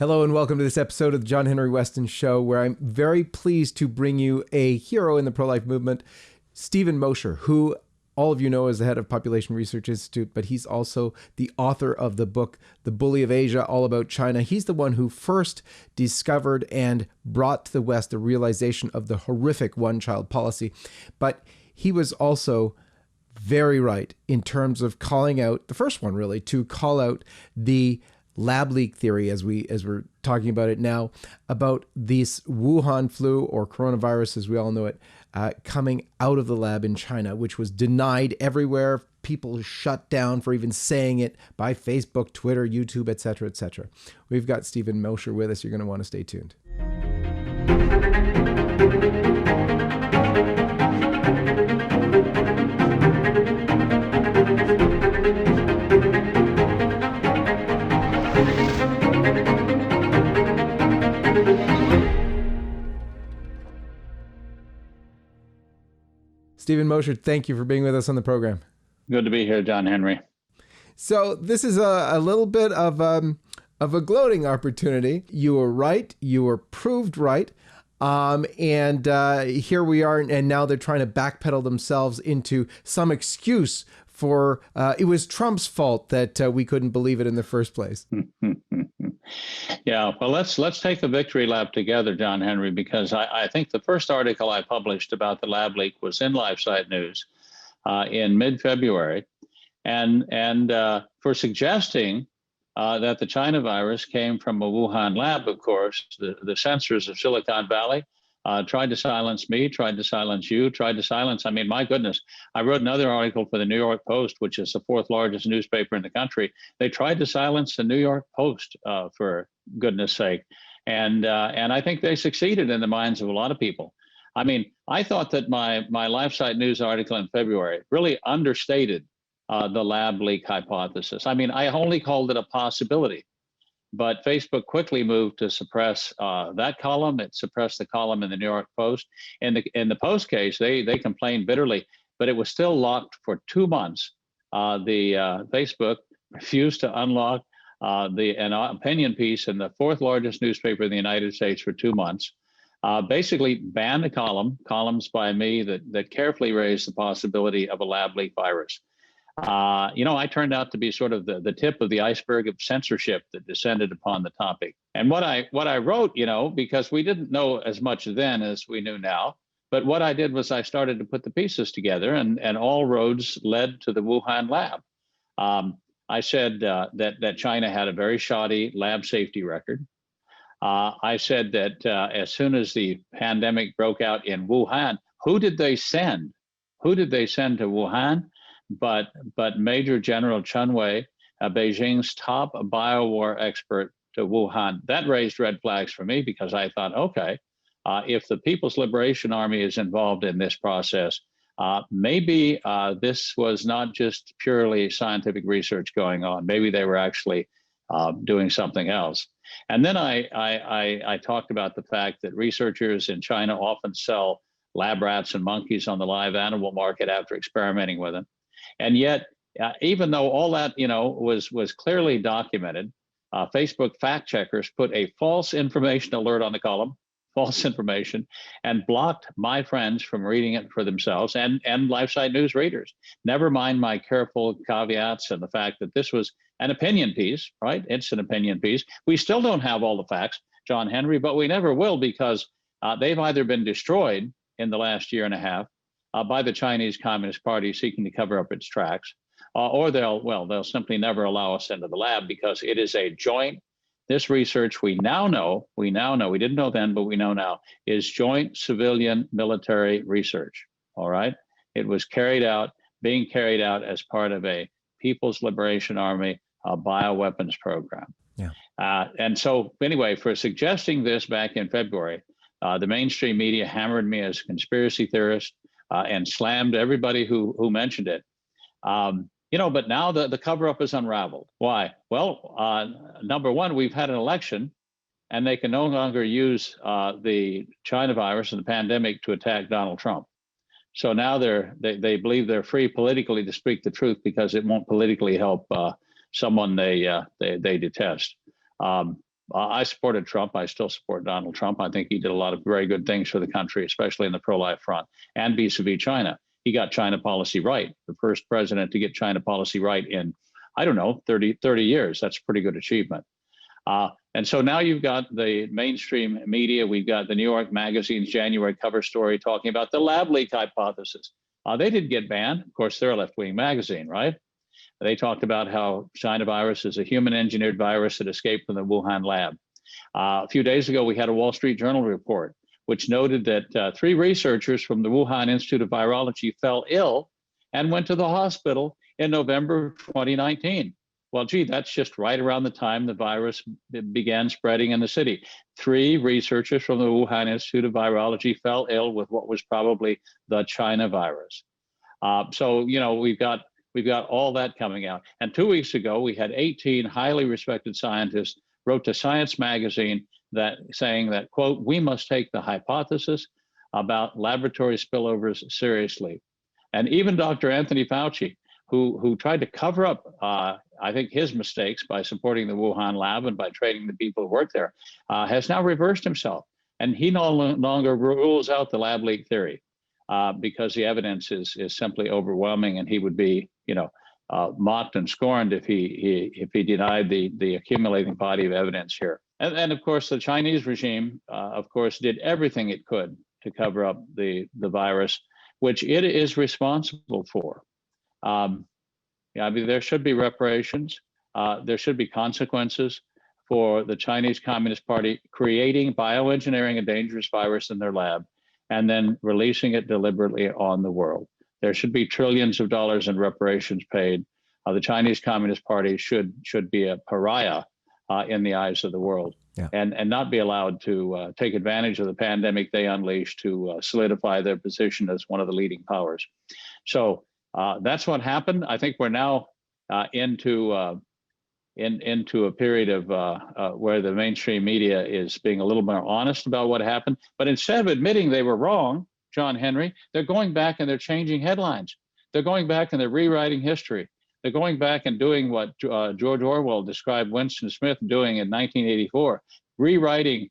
Hello and welcome to this episode of the John Henry Weston Show, where I'm very pleased to bring you a hero in the pro-life movement, Steve Mosher, who all of you know is the head of Population Research Institute, but he's also the author of the book, The Bully of Asia, all about China. He's the one who first discovered and brought to the West the realization of the horrific one-child policy. But he was also very right in terms of calling out, the first one really, to call out the lab leak theory, as we're talking about it now, about this Wuhan flu, or coronavirus as we all know it, coming out of the lab in China, which was denied everywhere. People shut down for even saying it by Facebook, Twitter, YouTube, etc., etc. We've got Steve Mosher with us. You're going to want to stay tuned. Steve Mosher, thank you for being with us on the program. Good to be here, John Henry. So this is a little bit of a gloating opportunity. You were right. You were proved right. And here we are. And now they're trying to backpedal themselves into some excuse for it was Trump's fault that we couldn't believe it in the first place. Yeah, well, let's take the victory lap together, John Henry, because I think the first article I published about the lab leak was in LifeSite News in mid-February, and for suggesting that the China virus came from a Wuhan lab. Of course, the censors of Silicon Valley tried to silence me, tried to silence you, tried to silence. I mean, my goodness, I wrote another article for the New York Post, which is the fourth largest newspaper in the country. They tried to silence the New York Post, for goodness sake. And I think they succeeded in the minds of a lot of people. I mean, I thought that my LifeSite News article in February really understated the lab leak hypothesis. I mean, I only called it a possibility. But Facebook quickly moved to suppress that column. It suppressed the column in the New York Post. In the Post case, they complained bitterly, but it was still locked for 2 months. Facebook refused to unlock an opinion piece in the fourth largest newspaper in the United States for 2 months. Basically banned the columns by me that carefully raised the possibility of a lab leak virus. I turned out to be sort of the tip of the iceberg of censorship that descended upon the topic. And what I wrote, because we didn't know as much then as we knew now, but what I did was I started to put the pieces together, and all roads led to the Wuhan lab. I said that China had a very shoddy lab safety record. I said that as soon as the pandemic broke out in Wuhan, who did they send? Who did they send to Wuhan? But Major General Chen Wei, Beijing's top biowar expert, to Wuhan. That raised red flags for me, because I thought, okay, if the People's Liberation Army is involved in this process, maybe this was not just purely scientific research going on. Maybe they were actually doing something else. And then I talked about the fact that researchers in China often sell lab rats and monkeys on the live animal market after experimenting with them. And yet, even though all that was clearly documented, Facebook fact checkers put a false information alert on the column, false information, and blocked my friends from reading it for themselves, and LifeSite News readers. Never mind my careful caveats and the fact that this was an opinion piece, right? It's an opinion piece. We still don't have all the facts, John Henry, but we never will, because they've either been destroyed in the last year and a half by the Chinese Communist Party seeking to cover up its tracks, or they'll simply never allow us into the lab, because it is a joint. This research we now know, we didn't know then, but we know now, is joint civilian military research. All right. It was being carried out as part of a People's Liberation Army bioweapons program. Yeah. And so anyway, for suggesting this back in February, the mainstream media hammered me as a conspiracy theorist and slammed everybody who mentioned it. But now the cover-up is unraveled. Why? Well, number one, we've had an election, and they can no longer use the China virus and the pandemic to attack Donald Trump. So now they believe they're free politically to speak the truth, because it won't politically help someone they detest. I supported Trump. I still support Donald Trump. I think he did a lot of very good things for the country, especially in the pro-life front and vis-a-vis China. He got China policy right, the first president to get China policy right in, I don't know, 30 years. That's a pretty good achievement. And so now you've got the mainstream media. We've got the New York Magazine's January cover story talking about the lab leak hypothesis. They didn't get banned. Of course, they're a left-wing magazine, right? They talked about how China virus is a human-engineered virus that escaped from the Wuhan lab. A few days ago, we had a Wall Street Journal report, which noted that 3 researchers from the Wuhan Institute of Virology fell ill and went to the hospital in November 2019. Well, gee, that's just right around the time the virus began spreading in the city. 3 researchers from the Wuhan Institute of Virology fell ill with what was probably the China virus. So, you know, we've got all that coming out. And 2 weeks ago, we had 18 highly respected scientists wrote to Science magazine that saying that, quote, we must take the hypothesis about laboratory spillovers seriously. And even Dr. Anthony Fauci, who tried to cover up, I think, his mistakes by supporting the Wuhan lab and by training the people who work there, has now reversed himself. And he no longer rules out the lab leak theory because the evidence is simply overwhelming, and he would be, you know, mocked and scorned if he denied the accumulating body of evidence here. And of course, the Chinese regime, of course, did everything it could to cover up the virus, which it is responsible for. Yeah, I mean, there should be reparations. There should be consequences for the Chinese Communist Party creating, bioengineering a dangerous virus in their lab and then releasing it deliberately on the world. There should be trillions of dollars in reparations paid. The Chinese Communist Party should be a pariah in the eyes of the world, yeah, and not be allowed to take advantage of the pandemic they unleashed to solidify their position as one of the leading powers. So that's what happened. I think we're now into a period of where the mainstream media is being a little more honest about what happened. But instead of admitting they were wrong, John Henry, they're going back and they're changing headlines. They're going back and they're rewriting history. They're going back and doing what George Orwell described Winston Smith doing in 1984, rewriting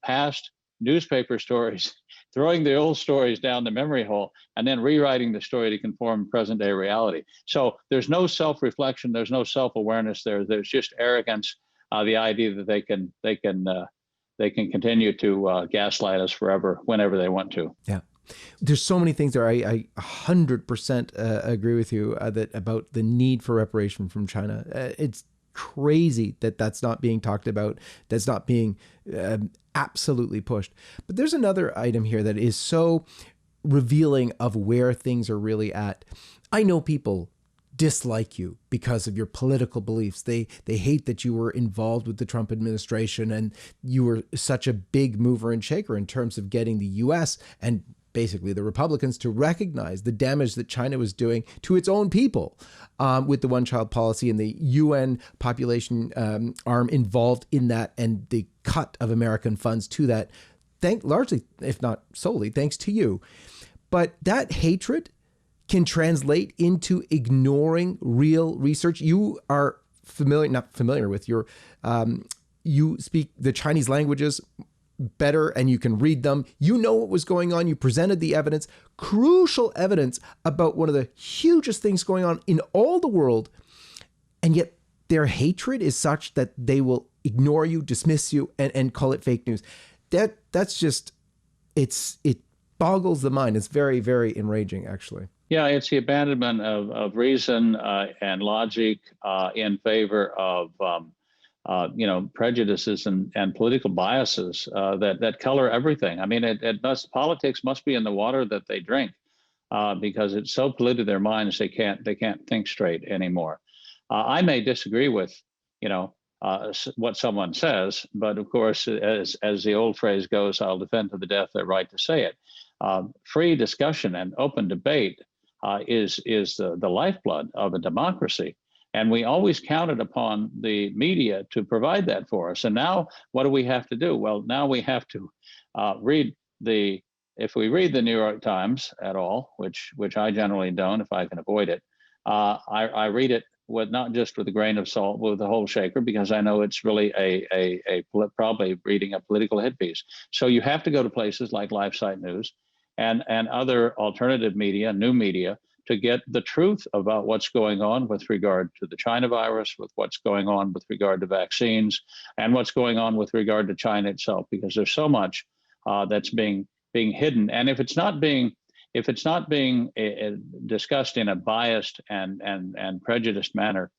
past newspaper stories, throwing the old stories down the memory hole, and then rewriting the story to conform present day reality. So there's no self-reflection, there's no self-awareness there. There's just arrogance, the idea that they can continue to gaslight us forever, whenever they want to. Yeah. There's so many things there. I 100% agree with you that about the need for reparation from China. It's crazy that that's not being talked about, that's not being absolutely pushed. But there's another item here that is so revealing of where things are really at. I know people dislike you because of your political beliefs. They hate that you were involved with the Trump administration and you were such a big mover and shaker in terms of getting the US and basically the Republicans to recognize the damage that China was doing to its own people with the one-child policy and the UN population arm involved in that and the cut of American funds to that, largely, if not solely, thanks to you. But that hatred can translate into ignoring real research. You are not familiar with you speak the Chinese languages better and you can read them. You know what was going on. You presented the evidence, crucial evidence about one of the hugest things going on in all the world. And yet their hatred is such that they will ignore you, dismiss you, and call it fake news. That's just, it boggles the mind. It's very, very enraging, actually. Yeah, it's the abandonment of reason and logic in favor of prejudices and political biases that color everything. I mean, politics must be in the water that they drink because it's so polluted their minds they can't think straight anymore. I may disagree with what someone says, but of course, as the old phrase goes, I'll defend to the death their right to say it. Free discussion and open debate is the lifeblood of a democracy. And we always counted upon the media to provide that for us. And now what do we have to do? Well, now we have to if we read the New York Times at all, which I generally don't if I can avoid it, I read it with not just with a grain of salt, with a whole shaker, because I know it's really probably reading a political hit piece. So you have to go to places like LifeSite News and other alternative media, new media, to get the truth about what's going on with regard to the China virus, with what's going on with regard to vaccines, and what's going on with regard to China itself, because there's so much that's being hidden. And if it's not being discussed in a biased and prejudiced manner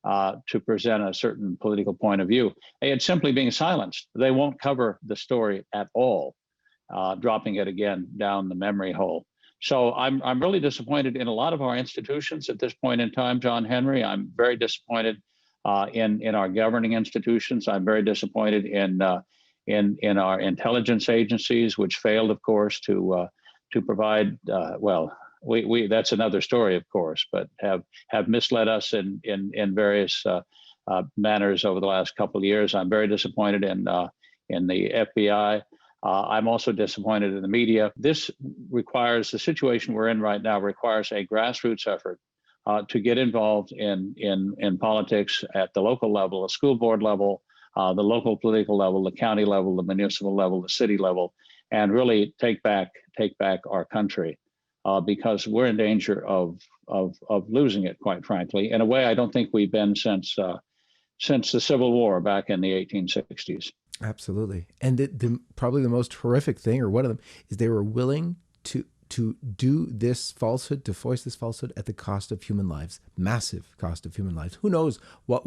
to present a certain political point of view, it's simply being silenced. They won't cover the story at all, dropping it again down the memory hole. So I'm really disappointed in a lot of our institutions at this point in time, John Henry. I'm very disappointed in our governing institutions. I'm very disappointed in our intelligence agencies, which failed, of course, to provide. We that's another story, of course, but have misled us in various manners over the last couple of years. I'm very disappointed in the FBI. I'm also disappointed in the media. This requires, the situation we're in right now requires a grassroots effort to get involved in politics at the local level, the school board level, the local political level, the county level, the municipal level, the city level, and really take back our country, because we're in danger of losing it, quite frankly, in a way I don't think we've been since the Civil War back in the 1860s. Absolutely. And the probably the most horrific thing, or one of them, is they were willing to do this falsehood, to voice this falsehood at the cost of human lives, massive cost of human lives. Who knows what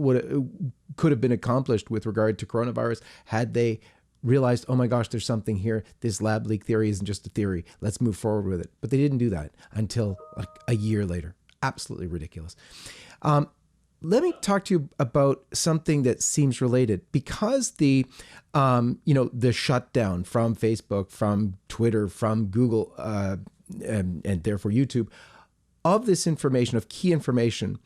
could have been accomplished with regard to coronavirus had they realized, oh my gosh, there's something here. This lab leak theory isn't just a theory. Let's move forward with it. But they didn't do that until like a year later. Absolutely ridiculous. Let me talk to you about something that seems related, because the shutdown from Facebook, from Twitter, from Google, and therefore YouTube, of this information, of key information.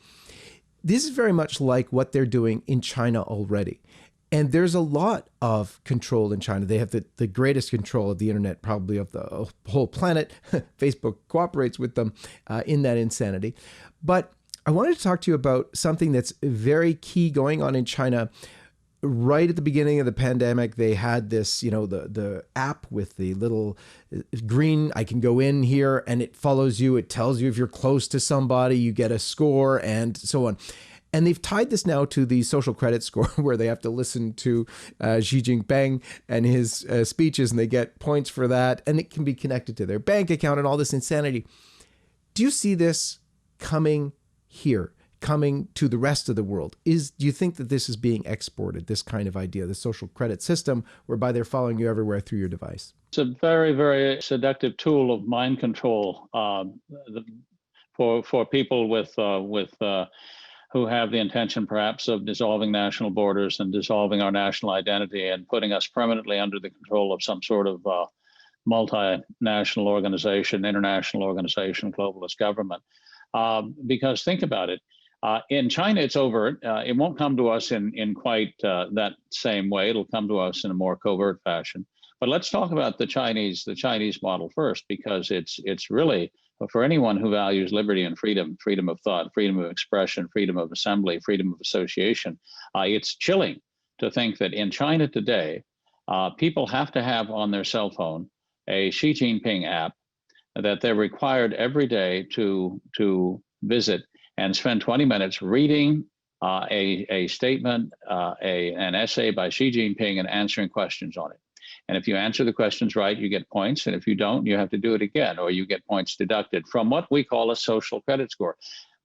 This is very much like what they're doing in China already. And there's a lot of control in China. They have the greatest control of the internet, probably of the whole planet. Facebook cooperates with them in that insanity. But I wanted to talk to you about something that's very key going on in China. Right at the beginning of the pandemic, they had this, the app with the little green, I can go in here and it follows you. It tells you if you're close to somebody, you get a score and so on. And they've tied this now to the social credit score, where they have to listen to Xi Jinping and his speeches, and they get points for that. And it can be connected to their bank account and all this insanity. Do you see this coming here, coming to the rest of the world? Do you think that this is being exported, this kind of idea, the social credit system, whereby they're following you everywhere through your device? It's a very, very seductive tool of mind control for people with who have the intention perhaps of dissolving national borders and dissolving our national identity and putting us permanently under the control of some sort of multinational organization, international organization, globalist government. Because think about it, in China, it's overt. It won't come to us in quite that same way. It'll come to us in a more covert fashion. But let's talk about the Chinese model first, because it's really, for anyone who values liberty and freedom of thought, freedom of expression, freedom of assembly, freedom of association, it's chilling to think that in China today, people have to have on their cell phone a Xi Jinping app that they're required every day to visit and spend 20 minutes reading a statement, an essay by Xi Jinping, and answering questions on it. And if you answer the questions right, you get points. And if you don't, you have to do it again, or you get points deducted from what we call a social credit score,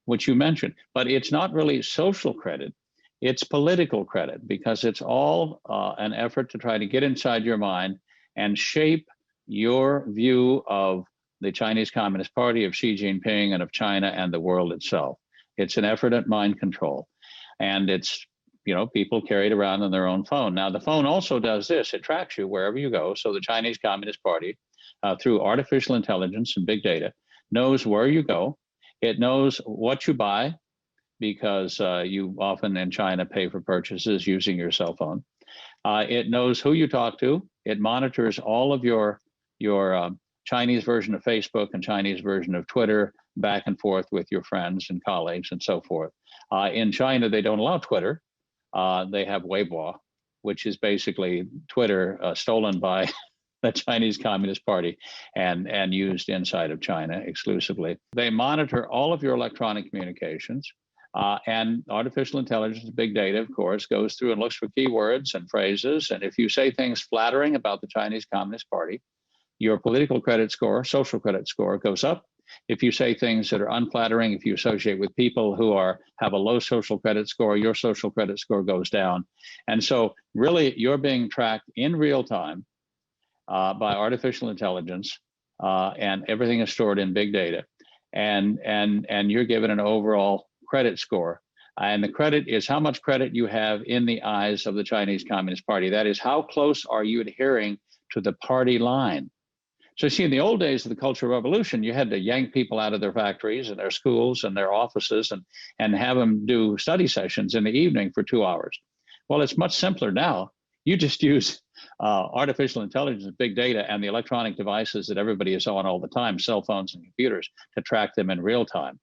which you mentioned. But it's not really social credit. It's political credit, because it's all an effort to try to get inside your mind and shape your view of the Chinese Communist Party, of Xi Jinping, and of China and the world itself. It's an effort at mind control. And it's, people carry it around on their own phone. Now, the phone also does this. It tracks you wherever you go. So the Chinese Communist Party, through artificial intelligence and big data, knows where you go. It knows what you buy, because you often in China pay for purchases using your cell phone. It knows who you talk to. It monitors all of your Chinese version of Facebook and Chinese version of Twitter, back and forth with your friends and colleagues and so forth. In China, they don't allow Twitter. They have Weibo, which is basically Twitter stolen by the Chinese Communist Party and used inside of China exclusively. They monitor all of your electronic communications. And artificial intelligence, big data, of course, goes through and looks for keywords and phrases. And if you say things flattering about the Chinese Communist Party, your political credit score, social credit score goes up. If you say things that are unflattering, if you associate with people who have a low social credit score, your social credit score goes down. And so really you're being tracked in real time by artificial intelligence, and everything is stored in big data. And you're given an overall credit score. And the credit is how much credit you have in the eyes of the Chinese Communist Party. That is, how close are you adhering to the party line? So see, in the old days of the Cultural Revolution, you had to yank people out of their factories and their schools and their offices and have them do study sessions in the evening for 2 hours. Well, it's much simpler now. You just use artificial intelligence, big data, and the electronic devices that everybody is on all the time, cell phones and computers, to track them in real time.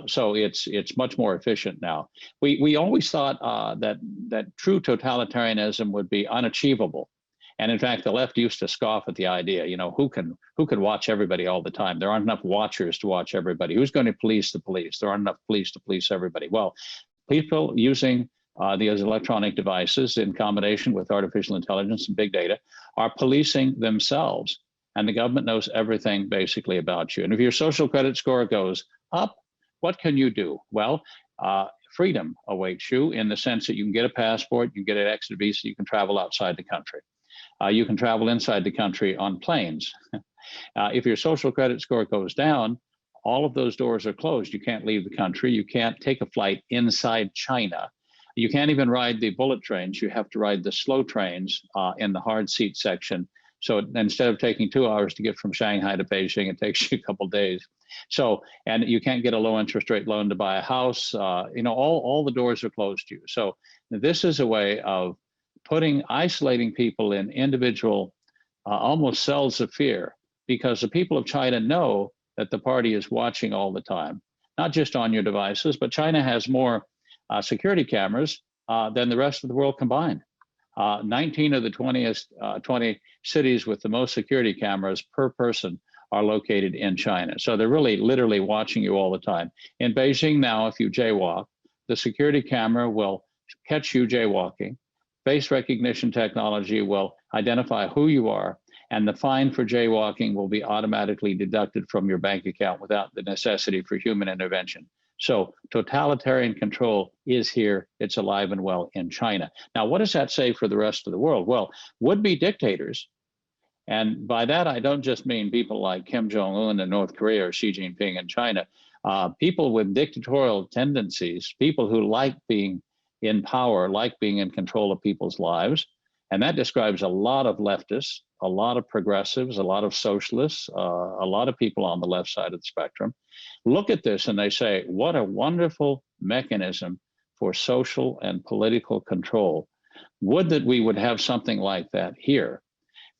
So it's much more efficient now. We always thought that true totalitarianism would be unachievable. And in fact, the left used to scoff at the idea, who can watch everybody all the time? There aren't enough watchers to watch everybody. Who's going to police the police? There aren't enough police to police everybody. Well, people using these electronic devices in combination with artificial intelligence and big data are policing themselves. And the government knows everything basically about you. And if your social credit score goes up, what can you do? Well, freedom awaits you in the sense that you can get a passport, you can get an exit visa, you can travel outside the country. You can travel inside the country on planes. If your social credit score goes down, all of those doors are closed. You can't leave the country. You can't take a flight inside China. You can't even ride the bullet trains. You have to ride the slow trains in the hard seat section. So instead of taking 2 hours to get from Shanghai to Beijing, it takes you a couple of days. So, and you can't get a low interest rate loan to buy a house. All the doors are closed to you. So this is a way of isolating people in individual, almost cells of fear, because the people of China know that the party is watching all the time, not just on your devices, but China has more security cameras than the rest of the world combined. 19 of the 20 cities with the most security cameras per person are located in China. So they're really literally watching you all the time. In Beijing now, if you jaywalk, the security camera will catch you jaywalking. Face recognition technology will identify who you are, and the fine for jaywalking will be automatically deducted from your bank account without the necessity for human intervention. So totalitarian control is here. It's alive and well in China. Now, what does that say for the rest of the world? Well, would-be dictators, and by that I don't just mean people like Kim Jong-un in North Korea or Xi Jinping in China, people with dictatorial tendencies, people who like being in power, like being in control of people's lives. And that describes a lot of leftists, a lot of progressives, a lot of socialists, a lot of people on the left side of the spectrum. Look at this and they say, what a wonderful mechanism for social and political control. Would that we would have something like that here.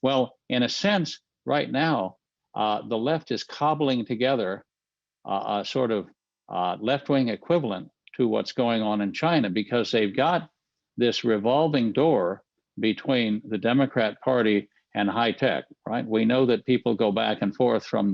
Well, in a sense, right now, the left is cobbling together a sort of left-wing equivalent to what's going on in China, because they've got this revolving door between the Democrat Party and high tech, right? We know that people go back and forth from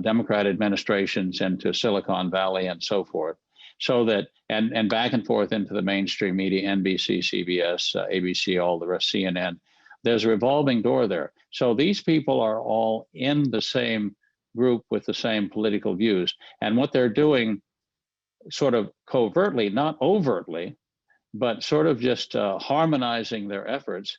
Democrat administrations into Silicon Valley and so forth. So that, and back and forth into the mainstream media, NBC, CBS, ABC, all the rest, CNN. There's a revolving door there. So these people are all in the same group with the same political views. And what they're doing sort of covertly, not overtly, but sort of just harmonizing their efforts,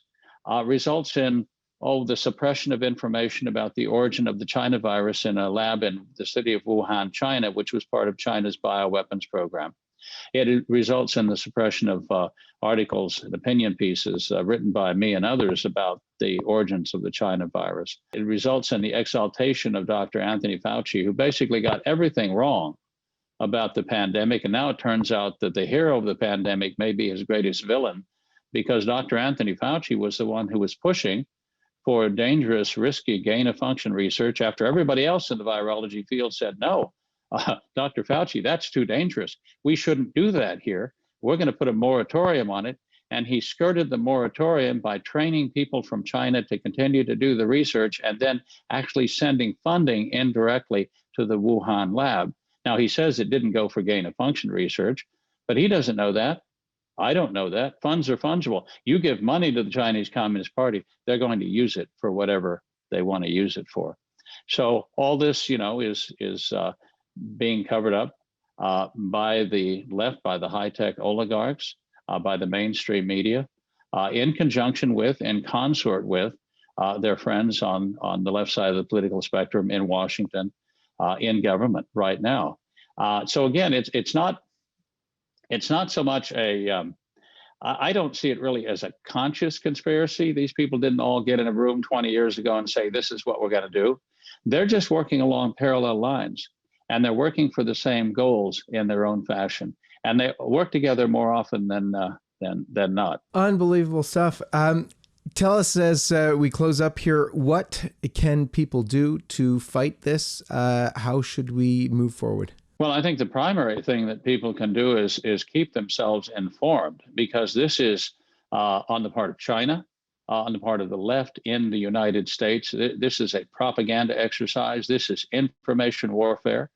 results in the suppression of information about the origin of the China virus in a lab in the city of Wuhan, China, which was part of China's bioweapons program. It results in the suppression of articles and opinion pieces written by me and others about the origins of the China virus. It results in the exaltation of Dr. Anthony Fauci, who basically got everything wrong about the pandemic. And now it turns out that the hero of the pandemic may be his greatest villain, because Dr. Anthony Fauci was the one who was pushing for dangerous, risky gain-of-function research after everybody else in the virology field said, no, Dr. Fauci, that's too dangerous. We shouldn't do that here. We're going to put a moratorium on it. And he skirted the moratorium by training people from China to continue to do the research and then actually sending funding indirectly to the Wuhan lab. Now, he says it didn't go for gain-of-function research, but he doesn't know that. I don't know that. Funds are fungible. You give money to the Chinese Communist Party, they're going to use it for whatever they want to use it for. So all this, is being covered up by the left, by the high-tech oligarchs, by the mainstream media, in conjunction with, in consort with, their friends on the left side of the political spectrum in Washington, in government right now. So again, it's not so much I don't see it really as a conscious conspiracy. These people didn't all get in a room 20 years ago and say, this is what we're going to do. They're just working along parallel lines, and they're working for the same goals in their own fashion. And they work together more often than not. Unbelievable stuff. Tell us, as we close up here, what can people do to fight this? How should we move forward? Well, I think the primary thing that people can do is keep themselves informed, because this is on the part of China, on the part of the left in the United States. This is a propaganda exercise. This is information warfare.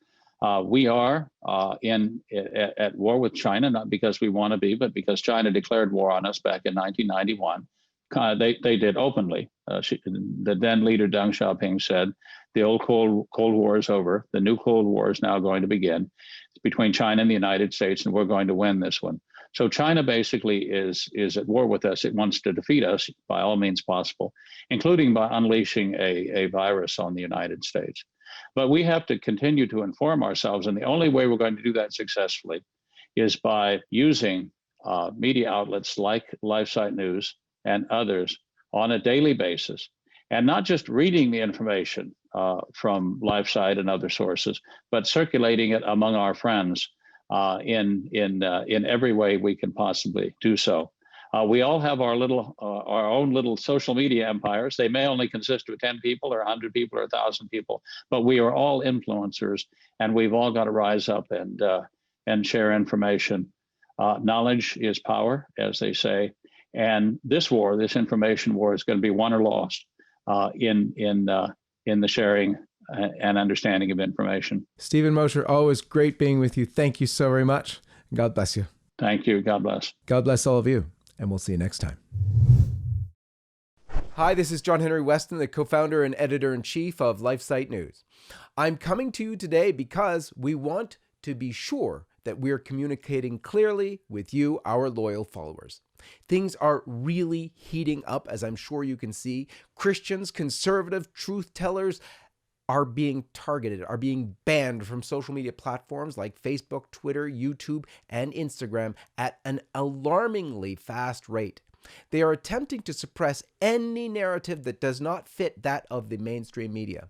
We are at war with China, not because we want to be, but because China declared war on us back in 1991. They did openly. The then leader Deng Xiaoping said, the old Cold War is over. The new Cold War is now going to begin. It's between China and the United States, and we're going to win this one. So China basically is at war with us. It wants to defeat us by all means possible, including by unleashing a virus on the United States. But we have to continue to inform ourselves, and the only way we're going to do that successfully is by using media outlets like LifeSite News and others on a daily basis, and not just reading the information from LifeSite and other sources, but circulating it among our friends in every way we can possibly do so. We all have our own little social media empires. They may only consist of 10 people or 100 people or 1,000 people, but we are all influencers, and we've all got to rise up and share information. Knowledge is power, as they say. And this war, this information war, is going to be won or lost in the sharing and understanding of information. Stephen Mosher, always great being with you. Thank you so very much. God bless you. Thank you. God bless. God bless all of you, and we'll see you next time. Hi, this is John Henry Weston, the co-founder and editor-in-chief of LifeSite News. I'm coming to you today because we want to be sure that we're communicating clearly with you, our loyal followers. Things are really heating up, as I'm sure you can see. Christians, conservative, truth tellers are being targeted, are being banned from social media platforms like Facebook, Twitter, YouTube, and Instagram at an alarmingly fast rate. They are attempting to suppress any narrative that does not fit that of the mainstream media.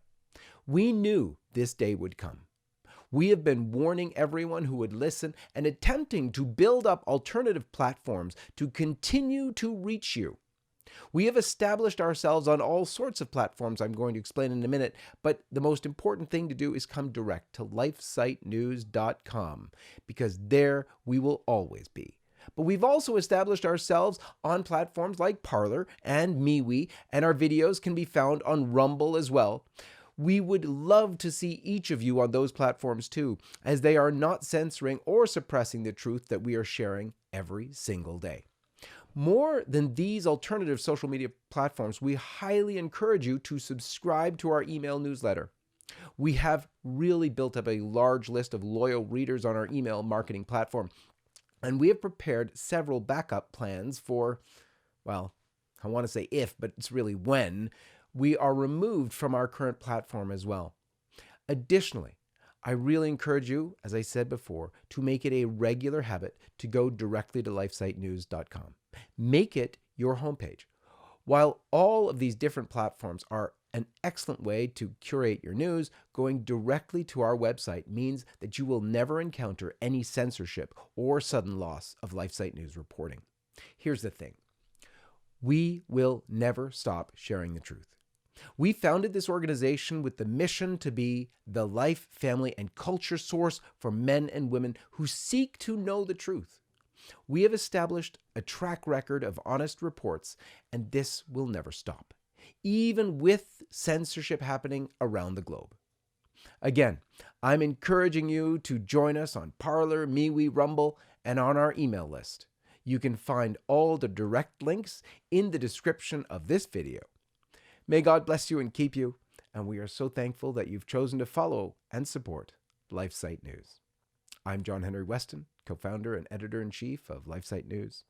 We knew this day would come. We have been warning everyone who would listen and attempting to build up alternative platforms to continue to reach you. We have established ourselves on all sorts of platforms I'm going to explain in a minute, but the most important thing to do is come direct to lifesitenews.com, because there we will always be. But we've also established ourselves on platforms like Parler and MeWe, and our videos can be found on Rumble as well. We would love to see each of you on those platforms too, as they are not censoring or suppressing the truth that we are sharing every single day. More than these alternative social media platforms, we highly encourage you to subscribe to our email newsletter. We have really built up a large list of loyal readers on our email marketing platform, and we have prepared several backup plans for, well, I want to say if, but it's really when, we are removed from our current platform as well. Additionally, I really encourage you, as I said before, to make it a regular habit to go directly to lifesitenews.com. Make it your homepage. While all of these different platforms are an excellent way to curate your news, going directly to our website means that you will never encounter any censorship or sudden loss of LifeSite News reporting. Here's the thing. We will never stop sharing the truth. We founded this organization with the mission to be the life, family, and culture source for men and women who seek to know the truth. We have established a track record of honest reports, and this will never stop, even with censorship happening around the globe. Again, I'm encouraging you to join us on Parler, MeWe, Rumble, and on our email list. You can find all the direct links in the description of this video. May God bless you and keep you, and we are so thankful that you've chosen to follow and support LifeSite News. I'm John Henry Weston, co-founder and editor-in-chief of LifeSite News.